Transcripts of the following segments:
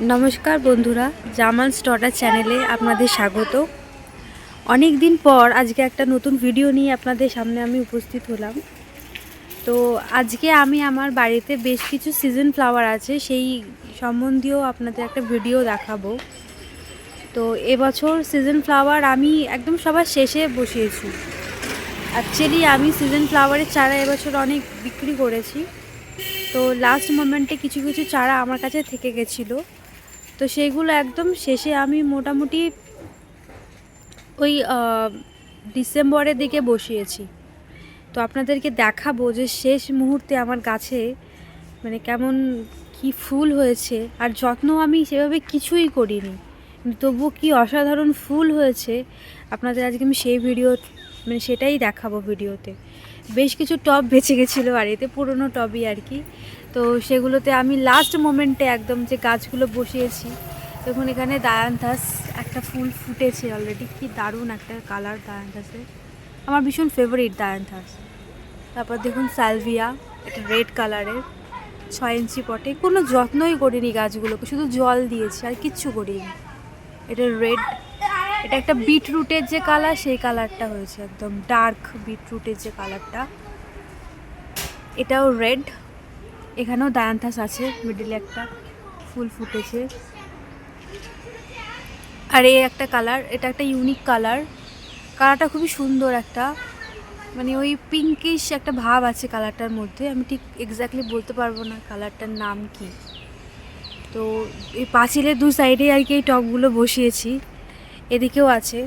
নমস্কার বন্ধুরা, জামাল স্টটার চ্যানেলে আপনাদের স্বাগত। অনেক দিন পর আজকে একটা নতুন ভিডিও নিয়ে আপনাদের সামনে আমি উপস্থিত হলাম। তো আজকে আমি আমার বাড়িতে বেশ কিছু সিজন ফ্লাওয়ার আছে, সেই সম্বন্ধীয় আপনাদের একটা ভিডিও দেখাবো। তো এবছর সিজন ফ্লাওয়ার আমি একদম সবার শেষে বসিয়েছি। অ্যাকচুয়ালি আমি সিজন ফ্লাওয়ারের চারা এবছর অনেক বিক্রি করেছি, তো লাস্ট মোমেন্টে কিছু কিছু চারা আমার কাছে থেকে গেছিলো। তো সেইগুলো একদম শেষে আমি মোটামুটি ওই ডিসেম্বরের দিকে বসিয়েছি। তো আপনাদেরকে দেখাবো যে শেষ মুহূর্তে আমার গাছে মানে কেমন কি ফুল হয়েছে। আর যত্ন আমি সেভাবে কিছুই করিনি, কিন্তু তবুও কি অসাধারণ ফুল হয়েছে আপনাদের আজকে আমি সেই ভিডিও মানে সেটাই দেখাবো ভিডিওতে। বেশ কিছু টব বেঁচে গেছিলো বাড়িতে, পুরনো টবই আর কি। তো সেগুলোতে আমি লাস্ট মোমেন্টে একদম যে গাছগুলো বসিয়েছি, দেখুন এখানে ডায়ান্থাস একটা ফুল ফুটেছে অলরেডি, কি দারুণ একটা কালার ডায়ান্থাসের, আমার ভীষণ ফেভারিট ডায়ান্থাস। তারপর দেখুন সালভিয়া, এটা রেড কালারের 6 ইঞ্চি পটে, কোনো যত্নই করিনি গাছগুলোকে, শুধু জল দিয়েছি আর কিচ্ছু করিনি। এটা রেড, এটা একটা বিটরুটের যে কালার সেই কালারটা হয়েছে, একদম ডার্ক বিটরুটের যে কালারটা। এটাও রেড, এখানেও ডায়ান্থাস আছে, মিডিলে একটা ফুল ফুটেছে। আর এই একটা কালার, এটা একটা ইউনিক কালার, কালারটা খুবই সুন্দর, একটা মানে ওই পিঙ্কিশ একটা ভাব আছে কালারটার মধ্যে, আমি ঠিক এক্স্যাক্টলি বলতে পারবো না কালারটার নাম কি। তো এই পাঁচিলের দু সাইডে আর কি এই টবগুলো বসিয়েছি। এদিকেও আছে,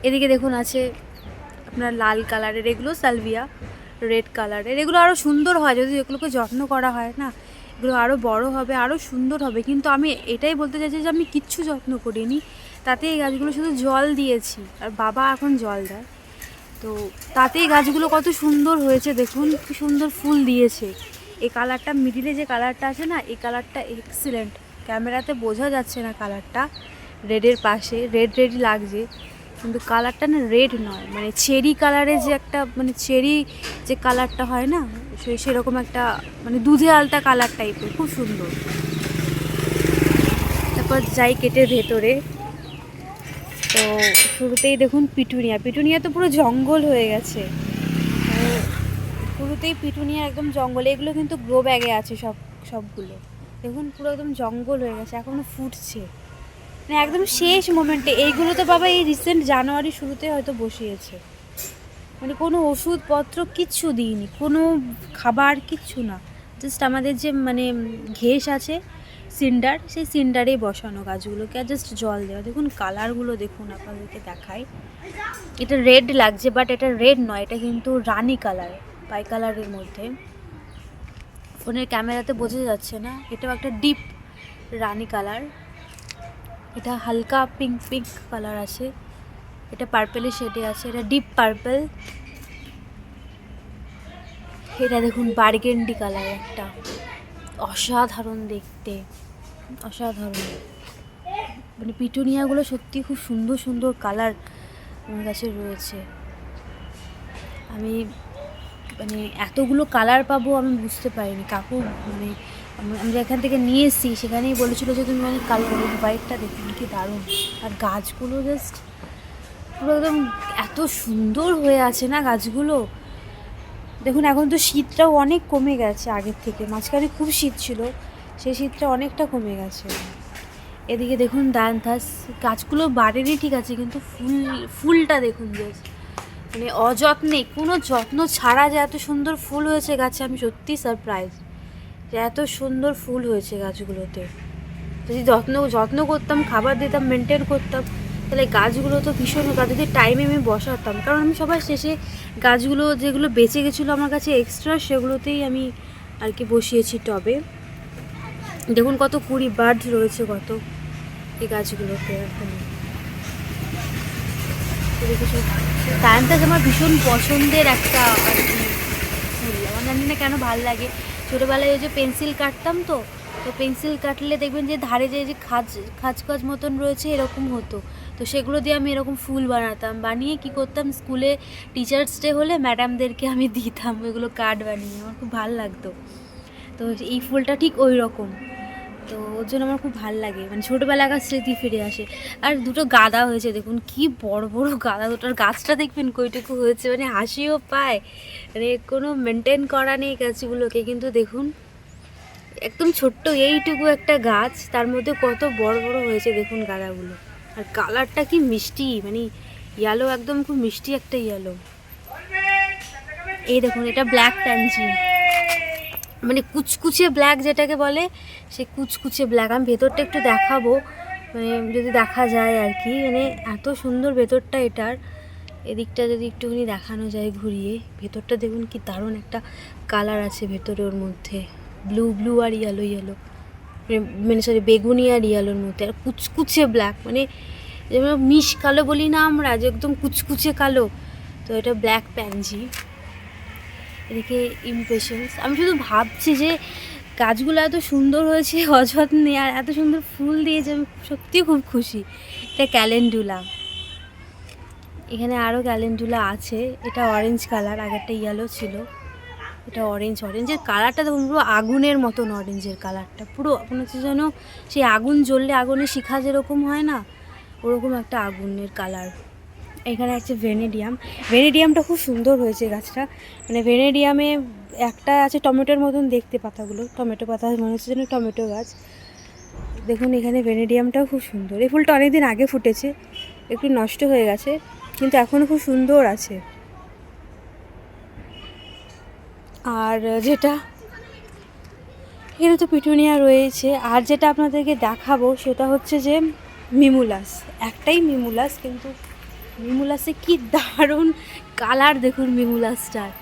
এদিকে দেখুন আছে আপনার লাল কালারের, এগুলো সালভিয়া, রেড কালারের। এগুলো আরও সুন্দর হয় যদি এগুলোকে যত্ন করা হয় না, এগুলো আরও বড় হবে, আরও সুন্দর হবে। কিন্তু আমি এটাই বলতে চাইছি যে আমি কিচ্ছু যত্ন করিনি, তাতে এই গাছগুলো শুধু জল দিয়েছি, আর বাবা এখন জল দেয়। তো তাতেই গাছগুলো কত সুন্দর হয়েছে, দেখুন কি সুন্দর ফুল দিয়েছে। এই কালারটা মিডিলে যে কালারটা আছে না, এই কালারটা এক্সিলেন্ট, ক্যামেরাতে বোঝা যাচ্ছে না কালারটা, রেডের পাশে রেড রেডই লাগছে, কিন্তু কালারটা না রেড নয়, মানে চেরি কালারের যে একটা মানে চেরি যে কালারটা হয় না, সেরকম একটা মানে দুধে আলতা কালার টাইপের, খুব সুন্দর। তারপর যাই কেটে ভেতরে, তো শুরুতেই দেখুন পিটুনিয়া, পিটুনিয়া তো পুরো জঙ্গল হয়ে গেছে, শুরুতেই পিটুনিয়া একদম জঙ্গল। এগুলো কিন্তু গ্রো ব্যাগে আছে সবগুলো, দেখুন পুরো একদম জঙ্গল হয়ে গেছে, এখনও ফুটছে, মানে একদম শেষ মোমেন্টে। এইগুলো তো বাবা এই রিসেন্ট জানুয়ারি শুরুতে হয়তো বসিয়েছে, মানে কোনো ওষুধপত্র কিচ্ছু দিইনি, কোনো খাবার কিচ্ছু না, জাস্ট আমাদের যে মানে ঘেস আছে সিন্ডার, সেই সিন্ডারেই বসানো গাছগুলোকে, আর জাস্ট জল দেওয়া। দেখুন কালারগুলো দেখুন, আপনাদেরকে দেখাই। এটা রেড লাগছে, বাট এটা রেড নয়, এটা কিন্তু রানি কালার, পাই কালারের মধ্যে, ফোনের ক্যামেরাতে বোঝা যাচ্ছে না। এটাও একটা ডিপ রানি কালার, এটা হালকা পিঙ্ক পিঙ্ক কালার আছে, এটা পার্পেলের শেডে আছে, এটা ডিপ পার্পেল। এটা দেখুন বার্গেন্ডি কালার, একটা অসাধারণ দেখতে, অসাধারণ। মানে পিটুনিয়াগুলো সত্যি খুব সুন্দর সুন্দর কালার আমার কাছে রয়েছে। আমি মানে এতগুলো কালার পাবো আমি বুঝতে পারিনি। কাকু মানে আমি যেখান থেকে নিয়ে এসেছি সেখানেই বলেছিলো যে তুমি মানে কালার হোয়াইটটা দেখুন কি দারুণ। আর গাছগুলো জাস্ট পুরো একদম এত সুন্দর হয়ে আছে না গাছগুলো। দেখুন এখন তো শীতটাও অনেক কমে গেছে আগের থেকে, মাঝখানে খুব শীত ছিল, সেই শীতটা অনেকটা কমে গেছে। এদিকে দেখুন ডায়ান্থাস, গাছগুলো বাড়েনি ঠিক আছে, কিন্তু ফুলটা দেখুন জাস্ট মানে অযত্নে, কোনো যত্ন ছাড়া যে এত সুন্দর ফুল হয়েছে গাছে, আমি সত্যি সারপ্রাইজ যে এত সুন্দর ফুল হয়েছে গাছগুলোতে। যদি যত্ন করতাম, খাবার দিতাম, মেনটেন করতাম, তাহলে গাছগুলো তো ভীষণ হতো। যদি টাইমে আমি বসাতাম, কারণ আমি সবার শেষে গাছগুলো যেগুলো বেঁচে গেছিলো আমার কাছে এক্সট্রা, সেগুলোতেই আমি আর কি বসিয়েছি টবে। দেখুন কত কুড়ি বার্ড রয়েছে কত এই গাছগুলোতে। এখন ডায়ান্থাস আমার ভীষণ পছন্দের একটা আর কি ফুল, আমার জানি না কেন ভালো লাগে। ছোটোবেলায় ওই যে পেন্সিল কাটতাম, তো পেন্সিল কাটলে দেখবেন যে ধারে যে খাঁজ মতন রয়েছে এরকম হতো, তো সেগুলো দিয়ে আমি এরকম ফুল বানাতাম, বানিয়ে কি করতাম স্কুলে টিচার্স ডে হলে ম্যাডামদেরকে আমি দিতাম ওইগুলো কার্ড বানিয়ে, আমার খুব ভালো লাগতো। তো এই ফুলটা ঠিক ওই রকম, তো ওর জন্য আমার খুব ভালো লাগে, মানে ছোটোবেলাকার স্মৃতি ফিরে আসে। আর দুটো গাঁদা হয়েছে দেখুন, কি বড় বড় গাঁদা দুটোর, গাছটা দেখবেন কইটুকু হয়েছে, মানে হাসিও পায়, মানে কোনো মেনটেন করা নেই গাছগুলোকে, কিন্তু দেখুন একদম ছোট্ট এইটুকু একটা গাছ, তার মধ্যে কত বড় বড় হয়েছে দেখুন গাঁদাগুলো। আর কালারটা কি মিষ্টি, মানে ইয়েলো, একদম খুব মিষ্টি একটা ইয়েলো। এই দেখুন এটা ব্ল্যাক প্যানজি, মানে কুচকুচে ব্ল্যাক যেটাকে বলে, সে কুচকুচে ব্ল্যাক। আমি ভেতরটা একটু দেখাবো, মানে যদি দেখা যায় আর কি, মানে এত সুন্দর ভেতরটা এটার। এদিকটা যদি একটুখানি দেখানো যায় ঘুরিয়ে, ভেতরটা দেখুন কি দারুণ একটা কালার আছে ভেতরে, ওর মধ্যে ব্লু ব্লু আর ইয়েলো ইয়েলো, মানে সরি বেগুনি আর ইয়েলোর মধ্যে, আর কুচকুচে ব্ল্যাক, মানে যেমন মিশ কালো বলি না আমরা, যে একদম কুচকুচে কালো, তো এটা ব্ল্যাক প্যানজি। এদিকে ইমপ্রেশনস। আমি শুধু ভাবছি যে গাছগুলো এত সুন্দর হয়েছে অযত্নে, আর এত সুন্দর ফুল দিয়েছে, আমি সত্যিই খুব খুশি। এটা ক্যালেন্ডুলা, এখানে আরও ক্যালেন্ডুলা আছে। এটা অরেঞ্জ কালার, আগেরটা ইয়েলো ছিল, এটা অরেঞ্জ। অরেঞ্জের কালারটা দেখুন পুরো আগুনের মতন, অরেঞ্জের কালারটা পুরো মনে হচ্ছে যেন সেই আগুন জ্বললে আগুনের শিখা যেরকম হয় না, ওরকম একটা আগুনের কালার। এখানে আছে ভেনেডিয়াম। ভেনেডিয়ামটা খুব সুন্দর হয়েছে গাছটা, মানে ভেনেডিয়ামে একটা আছে টমেটোর মতন দেখতে, পাতাগুলো টমেটো পাতা, মনে হচ্ছে যেন টমেটো গাছ। দেখুন এখানে ভেনেডিয়ামটাও খুব সুন্দর। এই ফুলটা অনেকদিন আগে ফুটেছে, একটু নষ্ট হয়ে গেছে, কিন্তু এখনও খুব সুন্দর আছে। আর যেটা এখানে তো পিটুনিয়া রয়েছে, আর যেটা আপনাদেরকে দেখাবো সেটা হচ্ছে যে মিমুলাস। একটাই মিমুলাস, কিন্তু মিমুলাসে কি দারুণ কালার দেখুন মিমুলাসটার।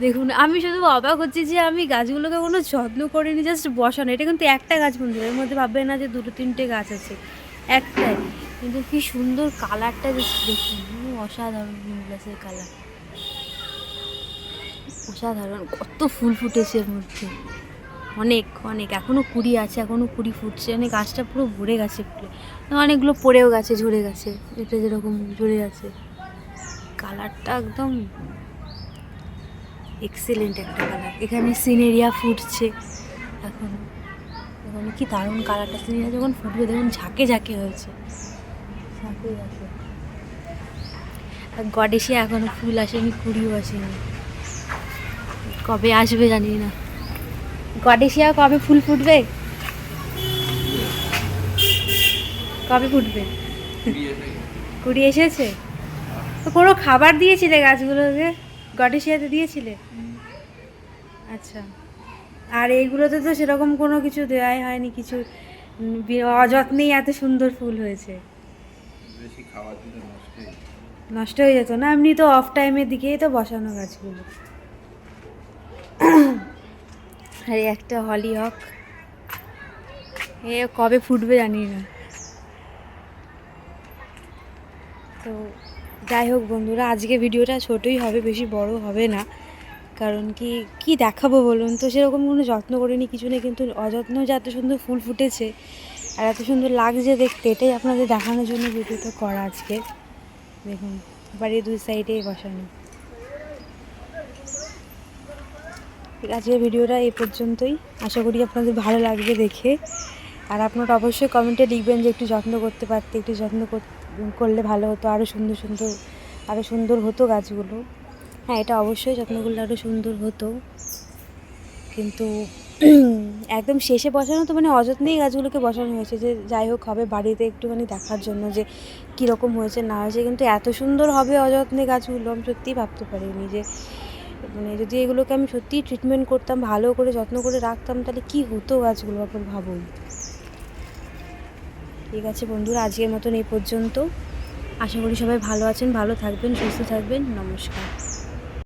দেখুন আমি শুধু অবাক হচ্ছি যে আমি গাছগুলোকে কোনো যত্ন করিনি, জাস্ট বসানো। এটা কিন্তু একটা গাছ বন্ধুরা, এর মধ্যে ভাববে না যে দুটো তিনটে গাছ আছে, একটাই, কিন্তু কি সুন্দর কালারটা দেখুন, অসাধারণ মিমুলাসের কালার, অসাধারণ। কত ফুল ফুটেছে এর মধ্যে, অনেক অনেক, এখনও কুড়ি আছে, এখনও কুড়ি ফুটছে, মানে গাছটা পুরো ভরে গেছে ফুলে। অনেকগুলো পড়েও গেছে, ঝরে গেছে, এটা যেরকম ঝরে গেছে। কালারটা একদম এক্সেলেন্ট একটা কালার। এখানে সিনেরিয়া ফুটছে এখন, এখন কি দারুণ কালারটা। সিনেরিয়া যখন ফুটবে দেখুন ঝাঁকে ঝাঁকে হয়েছে, ঝাঁকে ঝাঁকে। আর গডেসিয়া এখনও ফুল আসেনি, কুড়িও আসেনি, কবে আসবে জানি না। গডেসিয়া কবে ফুল ফুটবে, কবে ফুটবে? কুড়ি এসেছে তো, কোনো খাবার দিয়েছিলে গাছগুলোকে? গডেসিয়াতে দিয়েছিলে? আচ্ছা। আর এইগুলোতে তো সেরকম কোনো কিছু দেওয়াই হয়নি, কিছু অযত্নেই এত সুন্দর ফুল হয়েছে। নষ্ট হয়ে যেত না, এমনি তো অফ টাইমের দিকেই তো বসানো গাছগুলো। আর একটা হলিহক, এ কবে ফুটবে জানি না। তো যাই হোক বন্ধুরা, আজকে ভিডিওটা ছোটোই হবে, বেশি বড় হবে না, কারণ কি দেখাবো বলুন তো, সেরকম কোনো যত্ন করিনি, কিছু নেই, কিন্তু অযত্ন যে এত সুন্দর ফুল ফুটেছে আর এত সুন্দর লাগছে দেখতে, এটাই আপনাদের দেখানোর জন্য ভিডিওটা করা আজকে। দেখুন বাড়ির দুই সাইডে বসানো। আজকের ভিডিওটা এই পর্যন্তই, আশা করি আপনাদের ভালো লাগবে দেখে। আর আপনারা অবশ্যই কমেন্টে লিখবেন যে একটু যত্ন করতে পারতে, একটু যত্ন করলে ভালো হতো, আরও সুন্দর হতো গাছগুলো। হ্যাঁ, এটা অবশ্যই যত্ন করলে আরও সুন্দর হতো, কিন্তু একদম শেষে বসানো তো, মানে অযত্নেই গাছগুলোকে বসানো হয়েছে, যে যাই হোক হবে বাড়িতে একটুখানি দেখার জন্য যে কীরকম হয়েছে না হয়েছে। কিন্তু এত সুন্দর হবে অযত্নে গাছগুলো আমি সত্যিই ভাবতে পারিনি, যে মানে যদি এগুলোকে আমি সত্যিই ট্রিটমেন্ট করতাম, ভালো করে যত্ন করে রাখতাম, তাহলে কী হতো গাছগুলো এখন ভাবুন। ঠিক আছে বন্ধুরা, আজকের মতন এই পর্যন্ত। আশা করি সবাই ভালো আছেন, ভালো থাকবেন, সুস্থ থাকবেন। নমস্কার।